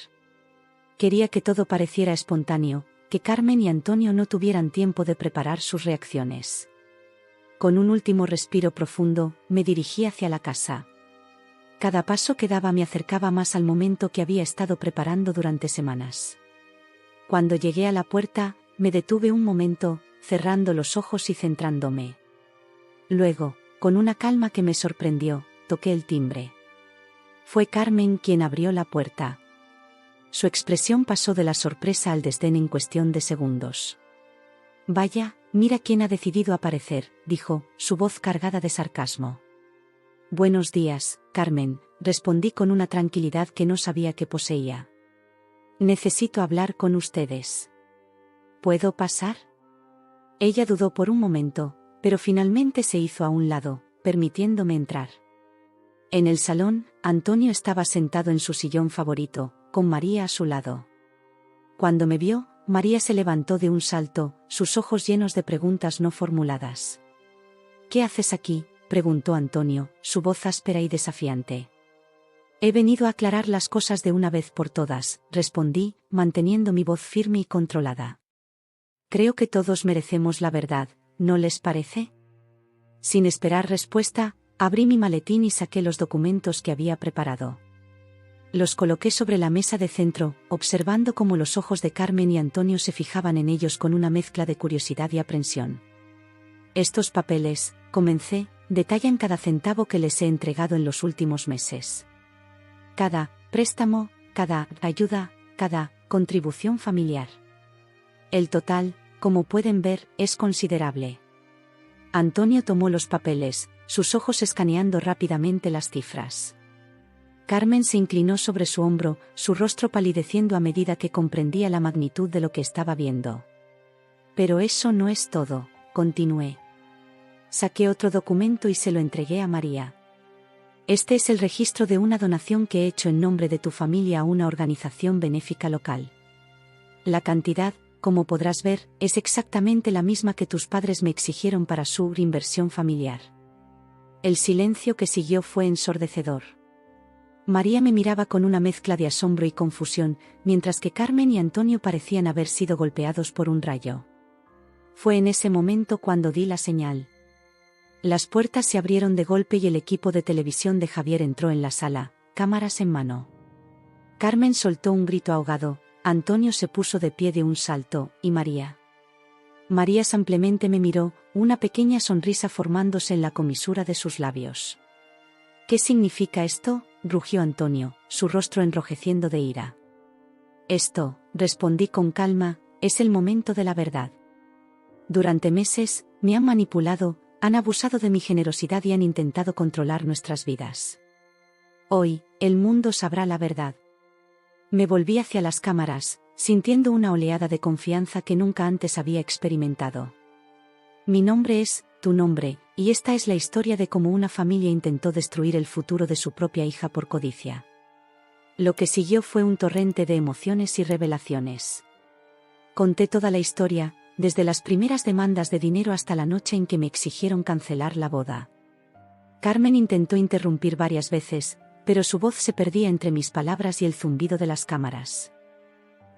Quería que todo pareciera espontáneo, que Carmen y Antonio no tuvieran tiempo de preparar sus reacciones. Con un último respiro profundo, me dirigí hacia la casa. Cada paso que daba me acercaba más al momento que había estado preparando durante semanas. Cuando llegué a la puerta, me detuve un momento, cerrando los ojos y centrándome. Luego, con una calma que me sorprendió, toqué el timbre. Fue Carmen quien abrió la puerta. Su expresión pasó de la sorpresa al desdén en cuestión de segundos. «Vaya, mira quién ha decidido aparecer», dijo, su voz cargada de sarcasmo. «Buenos días, Carmen», respondí con una tranquilidad que no sabía que poseía. «Necesito hablar con ustedes». «¿Puedo pasar?» Ella dudó por un momento, pero finalmente se hizo a un lado, permitiéndome entrar. En el salón, Antonio estaba sentado en su sillón favorito, con María a su lado. Cuando me vio, María se levantó de un salto, sus ojos llenos de preguntas no formuladas. «¿Qué haces aquí?», preguntó Antonio, su voz áspera y desafiante. «He venido a aclarar las cosas de una vez por todas», respondí, manteniendo mi voz firme y controlada. «Creo que todos merecemos la verdad, ¿no les parece?». Sin esperar respuesta, abrí mi maletín y saqué los documentos que había preparado. Los coloqué sobre la mesa de centro, observando cómo los ojos de Carmen y Antonio se fijaban en ellos con una mezcla de curiosidad y aprensión. «Estos papeles», comencé, «detallan cada centavo que les he entregado en los últimos meses. Cada préstamo, cada ayuda, cada contribución familiar. El total, como pueden ver, es considerable». Antonio tomó los papeles, sus ojos escaneando rápidamente las cifras. Carmen se inclinó sobre su hombro, su rostro palideciendo a medida que comprendía la magnitud de lo que estaba viendo. «Pero eso no es todo», continué. Saqué otro documento y se lo entregué a María. «Este es el registro de una donación que he hecho en nombre de tu familia a una organización benéfica local. La cantidad, como podrás ver, es exactamente la misma que tus padres me exigieron para su inversión familiar». El silencio que siguió fue ensordecedor. María me miraba con una mezcla de asombro y confusión, mientras que Carmen y Antonio parecían haber sido golpeados por un rayo. Fue en ese momento cuando di la señal. Las puertas se abrieron de golpe y el equipo de televisión de Javier entró en la sala, cámaras en mano. Carmen soltó un grito ahogado, Antonio se puso de pie de un salto, y María simplemente me miró, una pequeña sonrisa formándose en la comisura de sus labios. «¿Qué significa esto?», rugió Antonio, su rostro enrojeciendo de ira. «Esto», respondí con calma, «es el momento de la verdad. Durante meses, me han manipulado, han abusado de mi generosidad y han intentado controlar nuestras vidas. Hoy, el mundo sabrá la verdad». Me volví hacia las cámaras, sintiendo una oleada de confianza que nunca antes había experimentado. Mi nombre es tu nombre, y esta es la historia de cómo una familia intentó destruir el futuro de su propia hija por codicia. Lo que siguió fue un torrente de emociones y revelaciones. Conté toda la historia, desde las primeras demandas de dinero hasta la noche en que me exigieron cancelar la boda. Carmen intentó interrumpir varias veces, pero su voz se perdía entre mis palabras y el zumbido de las cámaras.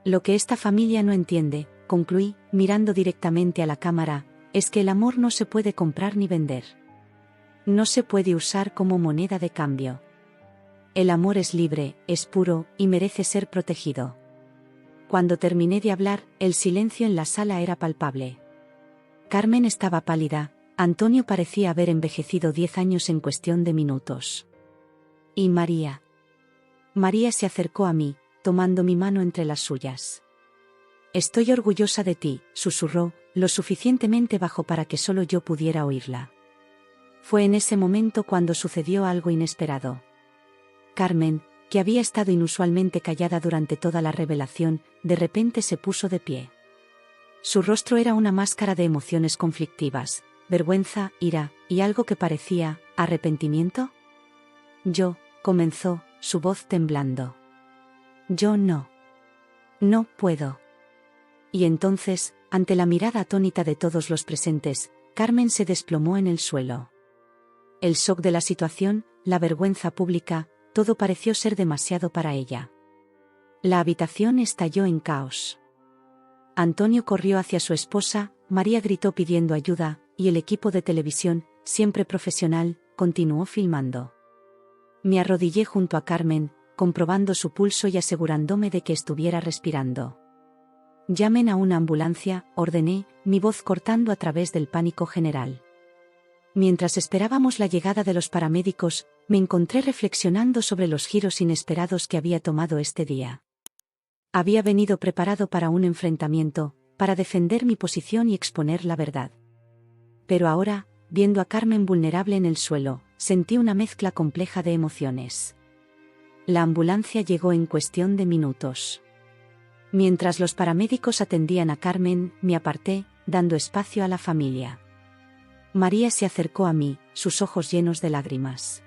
Lo que esta familia no entiende, concluí, mirando directamente a la cámara, es que el amor no se puede comprar ni vender. No se puede usar como moneda de cambio. El amor es libre, es puro, y merece ser protegido. Cuando terminé de hablar, el silencio en la sala era palpable. Carmen estaba pálida, Antonio parecía haber envejecido 10 años en cuestión de minutos. ¿Y María? María se acercó a mí, tomando mi mano entre las suyas. Estoy orgullosa de ti, susurró, lo suficientemente bajo para que solo yo pudiera oírla. Fue en ese momento cuando sucedió algo inesperado. Carmen, que había estado inusualmente callada durante toda la revelación, de repente se puso de pie. Su rostro era una máscara de emociones conflictivas, vergüenza, ira, y algo que parecía, ¿arrepentimiento? Yo, comenzó, su voz temblando. Yo no. No puedo. Y entonces, ante la mirada atónita de todos los presentes, Carmen se desplomó en el suelo. El shock de la situación, la vergüenza pública, todo pareció ser demasiado para ella. La habitación estalló en caos. Antonio corrió hacia su esposa, María gritó pidiendo ayuda, y el equipo de televisión, siempre profesional, continuó filmando. Me arrodillé junto a Carmen, comprobando su pulso y asegurándome de que estuviera respirando. Llamen a una ambulancia, ordené, mi voz cortando a través del pánico general. Mientras esperábamos la llegada de los paramédicos, me encontré reflexionando sobre los giros inesperados que había tomado este día. Había venido preparado para un enfrentamiento, para defender mi posición y exponer la verdad. Pero ahora, viendo a Carmen vulnerable en el suelo, sentí una mezcla compleja de emociones. La ambulancia llegó en cuestión de minutos. Mientras los paramédicos atendían a Carmen, me aparté, dando espacio a la familia. María se acercó a mí, sus ojos llenos de lágrimas.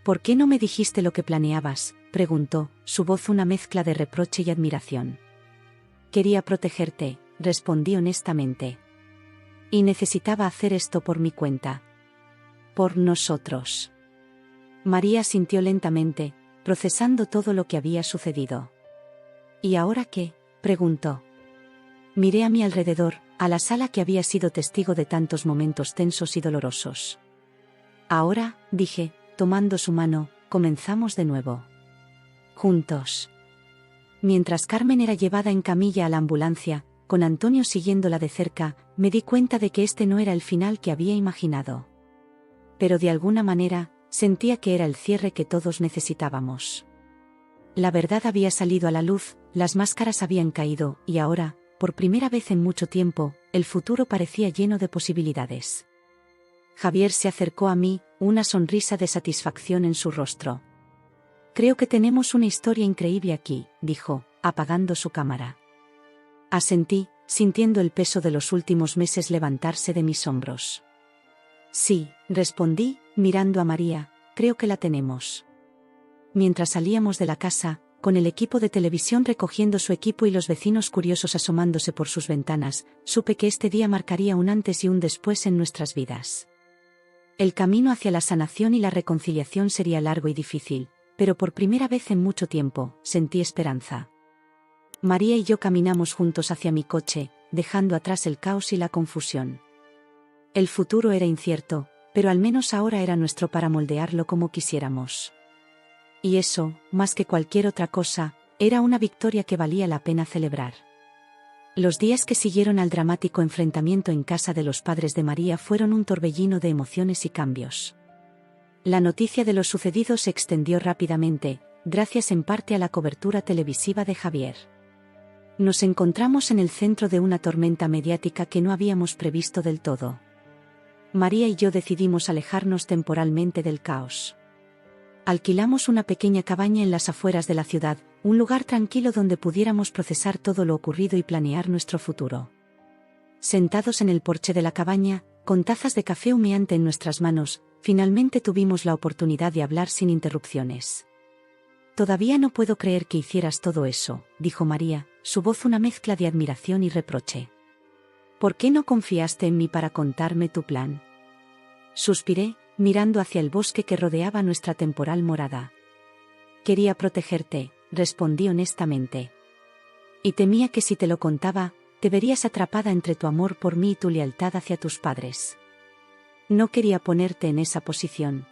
¿Por qué no me dijiste lo que planeabas?, preguntó, su voz una mezcla de reproche y admiración. Quería protegerte, respondí honestamente. Y necesitaba hacer esto por mi cuenta. Por nosotros. María sintió lentamente, procesando todo lo que había sucedido. ¿Y ahora qué?, preguntó. Miré a mi alrededor, a la sala que había sido testigo de tantos momentos tensos y dolorosos. Ahora, dije, tomando su mano, comenzamos de nuevo. Juntos. Mientras Carmen era llevada en camilla a la ambulancia, con Antonio siguiéndola de cerca, me di cuenta de que este no era el final que había imaginado. Pero de alguna manera, sentía que era el cierre que todos necesitábamos. La verdad había salido a la luz, las máscaras habían caído, y ahora, por primera vez en mucho tiempo, el futuro parecía lleno de posibilidades. Javier se acercó a mí, una sonrisa de satisfacción en su rostro. Creo que tenemos una historia increíble aquí, dijo, apagando su cámara. Asentí, sintiendo el peso de los últimos meses levantarse de mis hombros. Sí, respondí, mirando a María, creo que la tenemos. Mientras salíamos de la casa, con el equipo de televisión recogiendo su equipo y los vecinos curiosos asomándose por sus ventanas, supe que este día marcaría un antes y un después en nuestras vidas. El camino hacia la sanación y la reconciliación sería largo y difícil, pero por primera vez en mucho tiempo, sentí esperanza. María y yo caminamos juntos hacia mi coche, dejando atrás el caos y la confusión. El futuro era incierto, pero al menos ahora era nuestro para moldearlo como quisiéramos. Y eso, más que cualquier otra cosa, era una victoria que valía la pena celebrar. Los días que siguieron al dramático enfrentamiento en casa de los padres de María fueron un torbellino de emociones y cambios. La noticia de lo sucedido se extendió rápidamente, gracias en parte a la cobertura televisiva de Javier. Nos encontramos en el centro de una tormenta mediática que no habíamos previsto del todo. María y yo decidimos alejarnos temporalmente del caos. Alquilamos una pequeña cabaña en las afueras de la ciudad, un lugar tranquilo donde pudiéramos procesar todo lo ocurrido y planear nuestro futuro. Sentados en el porche de la cabaña, con tazas de café humeante en nuestras manos, finalmente tuvimos la oportunidad de hablar sin interrupciones. «Todavía no puedo creer que hicieras todo eso», dijo María, su voz una mezcla de admiración y reproche. «¿Por qué no confiaste en mí para contarme tu plan?». Suspiré, mirando hacia el bosque que rodeaba nuestra temporal morada. «Quería protegerte», respondí honestamente. «Y temía que si te lo contaba, te verías atrapada entre tu amor por mí y tu lealtad hacia tus padres. No quería ponerte en esa posición».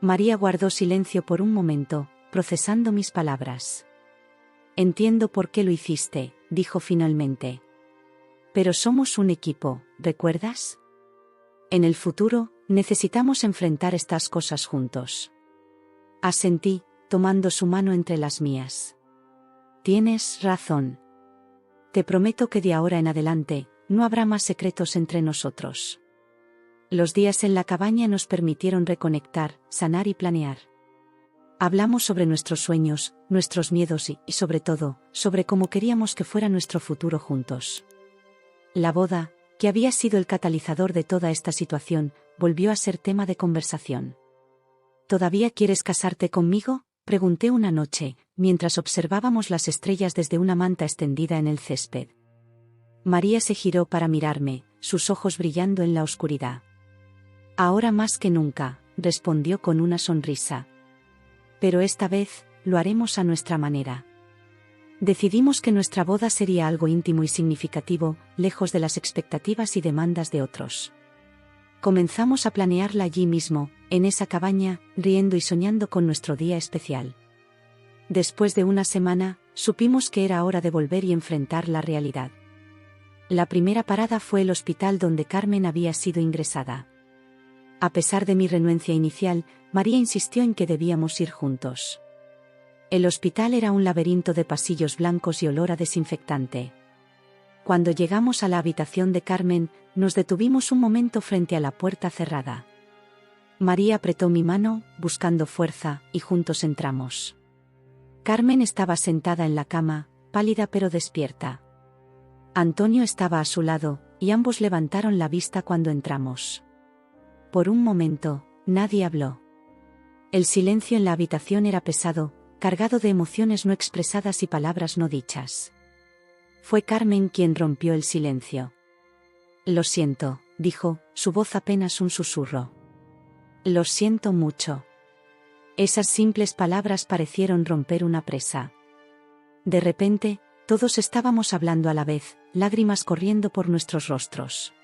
María guardó silencio por un momento, procesando mis palabras. «Entiendo por qué lo hiciste», dijo finalmente. «Pero somos un equipo, ¿recuerdas? En el futuro, necesitamos enfrentar estas cosas juntos». Asentí, tomando su mano entre las mías. «Tienes razón. Te prometo que de ahora en adelante, no habrá más secretos entre nosotros». Los días en la cabaña nos permitieron reconectar, sanar y planear. Hablamos sobre nuestros sueños, nuestros miedos y, sobre todo, sobre cómo queríamos que fuera nuestro futuro juntos. La boda, que había sido el catalizador de toda esta situación, volvió a ser tema de conversación. «¿Todavía quieres casarte conmigo?», pregunté una noche, mientras observábamos las estrellas desde una manta extendida en el césped. María se giró para mirarme, sus ojos brillando en la oscuridad. «Ahora más que nunca», respondió con una sonrisa. «Pero esta vez, lo haremos a nuestra manera». Decidimos que nuestra boda sería algo íntimo y significativo, lejos de las expectativas y demandas de otros. Comenzamos a planearla allí mismo, en esa cabaña, riendo y soñando con nuestro día especial. Después de una semana, supimos que era hora de volver y enfrentar la realidad. La primera parada fue el hospital donde Carmen había sido ingresada. A pesar de mi renuencia inicial, María insistió en que debíamos ir juntos. El hospital era un laberinto de pasillos blancos y olor a desinfectante. Cuando llegamos a la habitación de Carmen, nos detuvimos un momento frente a la puerta cerrada. María apretó mi mano, buscando fuerza, y juntos entramos. Carmen estaba sentada en la cama, pálida pero despierta. Antonio estaba a su lado, y ambos levantaron la vista cuando entramos. Por un momento, nadie habló. El silencio en la habitación era pesado, cargado de emociones no expresadas y palabras no dichas. Fue Carmen quien rompió el silencio. «Lo siento», dijo, su voz apenas un susurro. «Lo siento mucho». Esas simples palabras parecieron romper una presa. De repente, todos estábamos hablando a la vez, lágrimas corriendo por nuestros rostros.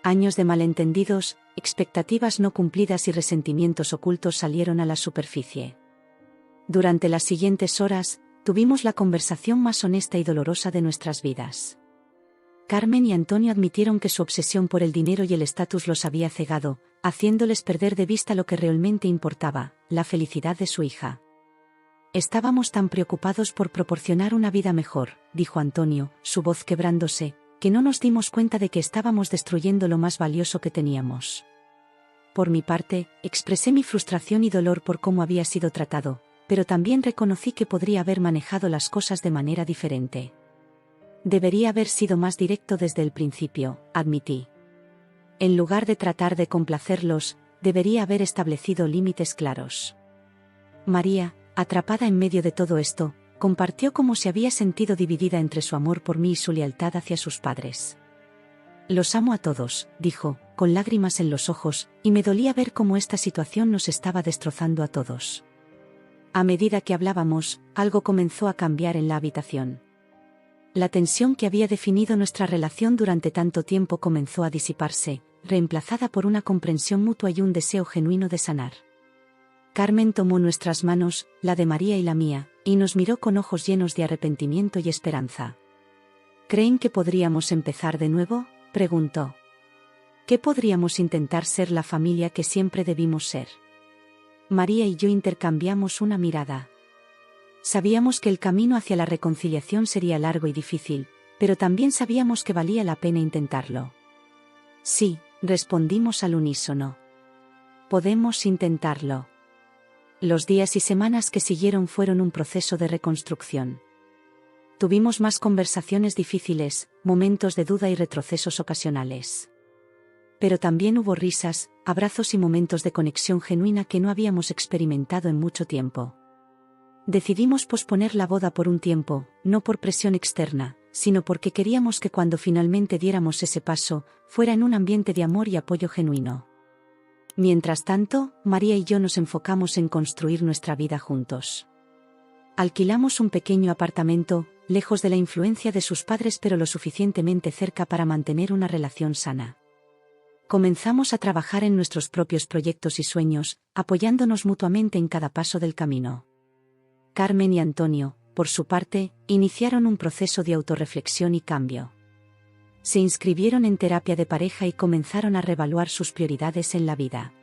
Años de malentendidos, expectativas no cumplidas y resentimientos ocultos salieron a la superficie. Durante las siguientes horas, tuvimos la conversación más honesta y dolorosa de nuestras vidas. Carmen y Antonio admitieron que su obsesión por el dinero y el estatus los había cegado, haciéndoles perder de vista lo que realmente importaba, la felicidad de su hija. «Estábamos tan preocupados por proporcionar una vida mejor», dijo Antonio, su voz quebrándose, «que no nos dimos cuenta de que estábamos destruyendo lo más valioso que teníamos». Por mi parte, expresé mi frustración y dolor por cómo había sido tratado, pero también reconocí que podría haber manejado las cosas de manera diferente. «Debería haber sido más directo desde el principio», admití. «En lugar de tratar de complacerlos, debería haber establecido límites claros». María, atrapada en medio de todo esto, compartió cómo se había sentido dividida entre su amor por mí y su lealtad hacia sus padres. «Los amo a todos», dijo, con lágrimas en los ojos, y me dolía ver cómo esta situación nos estaba destrozando a todos. A medida que hablábamos, algo comenzó a cambiar en la habitación. La tensión que había definido nuestra relación durante tanto tiempo comenzó a disiparse, reemplazada por una comprensión mutua y un deseo genuino de sanar. Carmen tomó nuestras manos, la de María y la mía, y nos miró con ojos llenos de arrepentimiento y esperanza. «¿Creen que podríamos empezar de nuevo?», preguntó. «¿Qué podríamos intentar ser la familia que siempre debimos ser?». María y yo intercambiamos una mirada. Sabíamos que el camino hacia la reconciliación sería largo y difícil, pero también sabíamos que valía la pena intentarlo. «Sí», respondimos al unísono. «Podemos intentarlo». Los días y semanas que siguieron fueron un proceso de reconstrucción. Tuvimos más conversaciones difíciles, momentos de duda y retrocesos ocasionales. Pero también hubo risas, abrazos y momentos de conexión genuina que no habíamos experimentado en mucho tiempo. Decidimos posponer la boda por un tiempo, no por presión externa, sino porque queríamos que cuando finalmente diéramos ese paso, fuera en un ambiente de amor y apoyo genuino. Mientras tanto, María y yo nos enfocamos en construir nuestra vida juntos. Alquilamos un pequeño apartamento, lejos de la influencia de sus padres pero lo suficientemente cerca para mantener una relación sana. Comenzamos a trabajar en nuestros propios proyectos y sueños, apoyándonos mutuamente en cada paso del camino. Carmen y Antonio, por su parte, iniciaron un proceso de autorreflexión y cambio. Se inscribieron en terapia de pareja y comenzaron a reevaluar sus prioridades en la vida.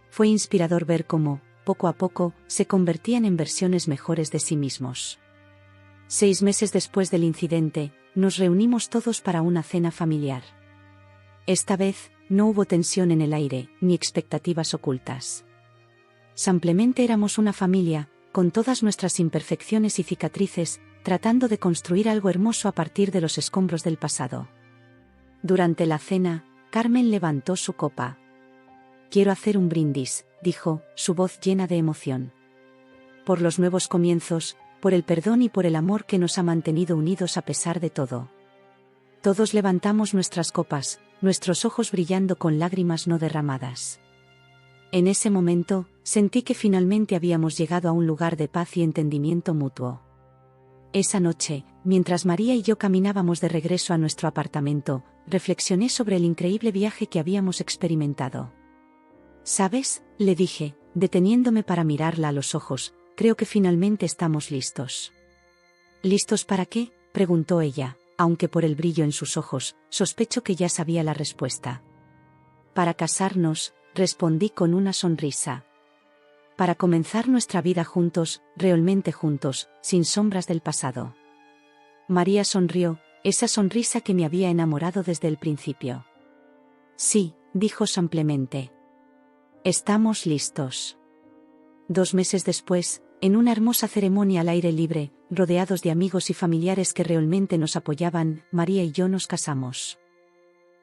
Fue inspirador ver cómo, poco a poco, se convertían en versiones mejores de sí mismos. 6 meses después del incidente, nos reunimos todos para una cena familiar. Esta vez, no hubo tensión en el aire, ni expectativas ocultas. Simplemente éramos una familia, con todas nuestras imperfecciones y cicatrices, tratando de construir algo hermoso a partir de los escombros del pasado. Durante la cena, Carmen levantó su copa. «Quiero hacer un brindis», dijo, su voz llena de emoción. «Por los nuevos comienzos, por el perdón y por el amor que nos ha mantenido unidos a pesar de todo». Todos levantamos nuestras copas, nuestros ojos brillando con lágrimas no derramadas. En ese momento, sentí que finalmente habíamos llegado a un lugar de paz y entendimiento mutuo. Esa noche, mientras María y yo caminábamos de regreso a nuestro apartamento, reflexioné sobre el increíble viaje que habíamos experimentado. «¿Sabes?», le dije, deteniéndome para mirarla a los ojos, «creo que finalmente estamos listos». «¿Listos para qué?», preguntó ella, aunque por el brillo en sus ojos, sospecho que ya sabía la respuesta. «Para casarnos», respondí con una sonrisa. «Para comenzar nuestra vida juntos, realmente juntos, sin sombras del pasado». María sonrió, esa sonrisa que me había enamorado desde el principio. «Sí», dijo simplemente. «Estamos listos». 2 meses después, en una hermosa ceremonia al aire libre, rodeados de amigos y familiares que realmente nos apoyaban, María y yo nos casamos.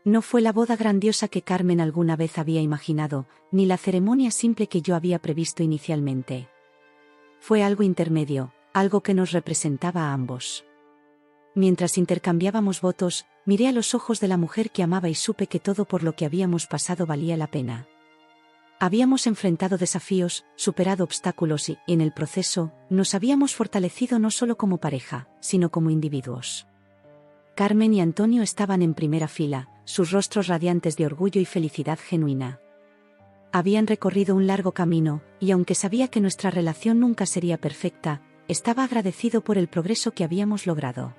No fue la boda grandiosa que Carmen alguna vez había imaginado, ni la ceremonia simple que yo había previsto inicialmente. Fue algo intermedio, algo que nos representaba a ambos. Mientras intercambiábamos votos, miré a los ojos de la mujer que amaba y supe que todo por lo que habíamos pasado valía la pena. Habíamos enfrentado desafíos, superado obstáculos y, en el proceso, nos habíamos fortalecido no solo como pareja, sino como individuos. Carmen y Antonio estaban en primera fila, sus rostros radiantes de orgullo y felicidad genuina. Habían recorrido un largo camino, y aunque sabía que nuestra relación nunca sería perfecta, estaba agradecido por el progreso que habíamos logrado.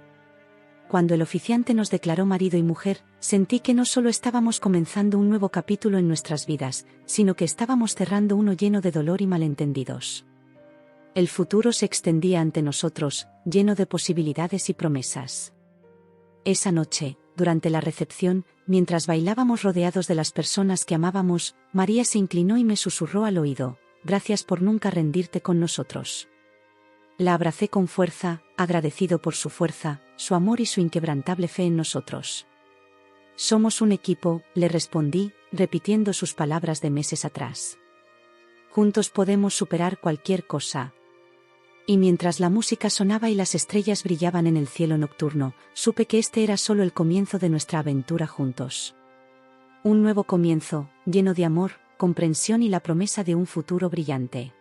Cuando el oficiante nos declaró marido y mujer, sentí que no solo estábamos comenzando un nuevo capítulo en nuestras vidas, sino que estábamos cerrando uno lleno de dolor y malentendidos. El futuro se extendía ante nosotros, lleno de posibilidades y promesas. Esa noche, durante la recepción, mientras bailábamos rodeados de las personas que amábamos, María se inclinó y me susurró al oído: «Gracias por nunca rendirte con nosotros». La abracé con fuerza, agradecido por su fuerza, su amor y su inquebrantable fe en nosotros. «Somos un equipo», le respondí, repitiendo sus palabras de meses atrás. «Juntos podemos superar cualquier cosa». Y mientras la música sonaba y las estrellas brillaban en el cielo nocturno, supe que este era solo el comienzo de nuestra aventura juntos. Un nuevo comienzo, lleno de amor, comprensión y la promesa de un futuro brillante.